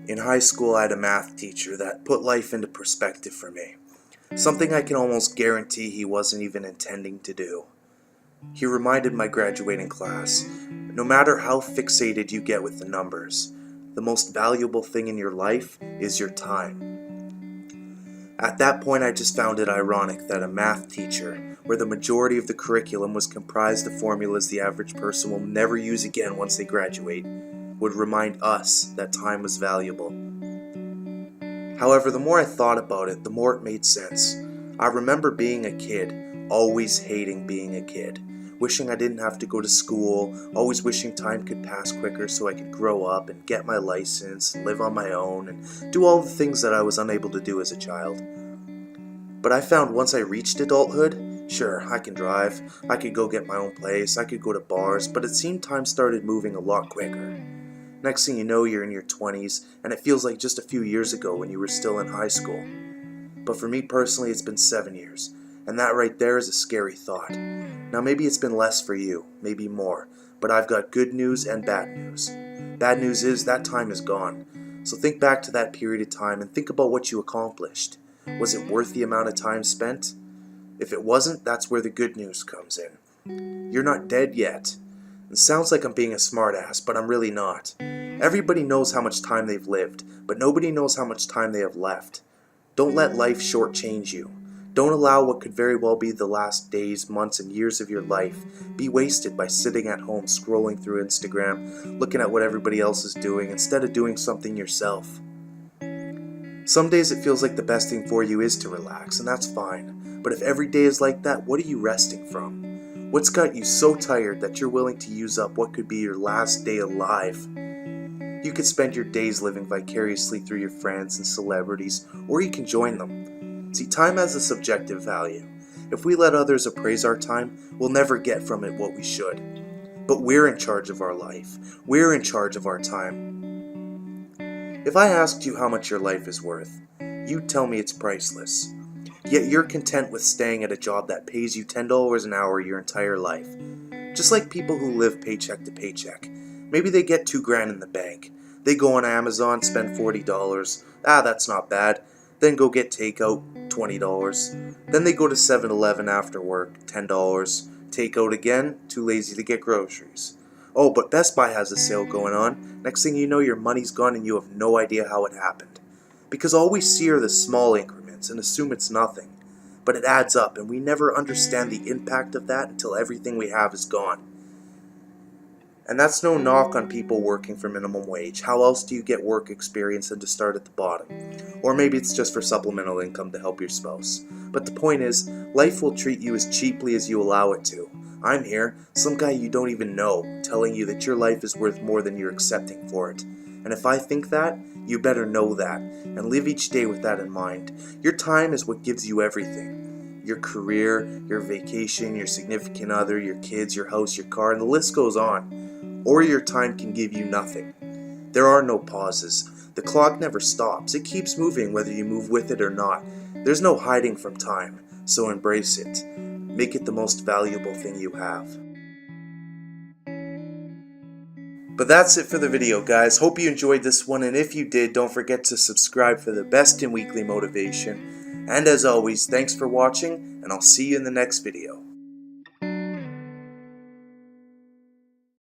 In high school, I had a math teacher that put life into perspective for me. Something I can almost guarantee he wasn't even intending to do. He reminded my graduating class, no matter how fixated you get with the numbers, the most valuable thing in your life is your time. At that point, I just found it ironic that a math teacher, where the majority of the curriculum was comprised of formulas the average person will never use again once they graduate, would remind us that time was valuable. However, the more I thought about it, the more it made sense. I remember being a kid, always hating being a kid, wishing I didn't have to go to school, always wishing time could pass quicker so I could grow up and get my license, and live on my own, and do all the things that I was unable to do as a child. But I found once I reached adulthood, sure, I can drive, I could go get my own place, I could go to bars, but it seemed time started moving a lot quicker. Next thing you know, you're in your 20s, and it feels like just a few years ago when you were still in high school. But for me personally, it's been 7 years, and that right there is a scary thought. Now maybe it's been less for you, maybe more, but I've got good news and bad news. Bad news is that time is gone, so think back to that period of time and think about what you accomplished. Was it worth the amount of time spent? If it wasn't, that's where the good news comes in. You're not dead yet. It sounds like I'm being a smartass, but I'm really not. Everybody knows how much time they've lived, but nobody knows how much time they have left. Don't let life shortchange you. Don't allow what could very well be the last days, months, and years of your life be wasted by sitting at home scrolling through Instagram, looking at what everybody else is doing instead of doing something yourself. Some days it feels like the best thing for you is to relax, and that's fine. But if every day is like that, what are you resting from? What's got you so tired that you're willing to use up what could be your last day alive? You could spend your days living vicariously through your friends and celebrities, or you can join them. See, time has a subjective value. If we let others appraise our time, we'll never get from it what we should. But we're in charge of our life. We're in charge of our time. If I asked you how much your life is worth, you'd tell me it's priceless. Yet you're content with staying at a job that pays you $10 an hour your entire life. Just like people who live paycheck to paycheck. Maybe they get $2,000 in the bank. They go on Amazon, spend $40. That's not bad. Then go get takeout, $20. Then they go to 7-Eleven after work, $10. Takeout again, too lazy to get groceries. Oh, but Best Buy has a sale going on. Next thing you know, your money's gone and you have no idea how it happened. Because all we see are the small increments and assume it's nothing. But it adds up, and we never understand the impact of that until everything we have is gone. And that's no knock on people working for minimum wage. How else do you get work experience than to start at the bottom? Or maybe it's just for supplemental income to help your spouse. But the point is, life will treat you as cheaply as you allow it to. I'm here, some guy you don't even know, telling you that your life is worth more than you're accepting for it. And if I think that, you better know that, and live each day with that in mind. Your time is what gives you everything. Your career, your vacation, your significant other, your kids, your house, your car, and the list goes on. Or your time can give you nothing. There are no pauses. The clock never stops. It keeps moving whether you move with it or not. There's no hiding from time, so embrace it. Make it the most valuable thing you have. But that's it for the video, guys. Hope you enjoyed this one, and if you did, don't forget to subscribe for the best in weekly motivation. And as always, thanks for watching, and I'll see you in the next video.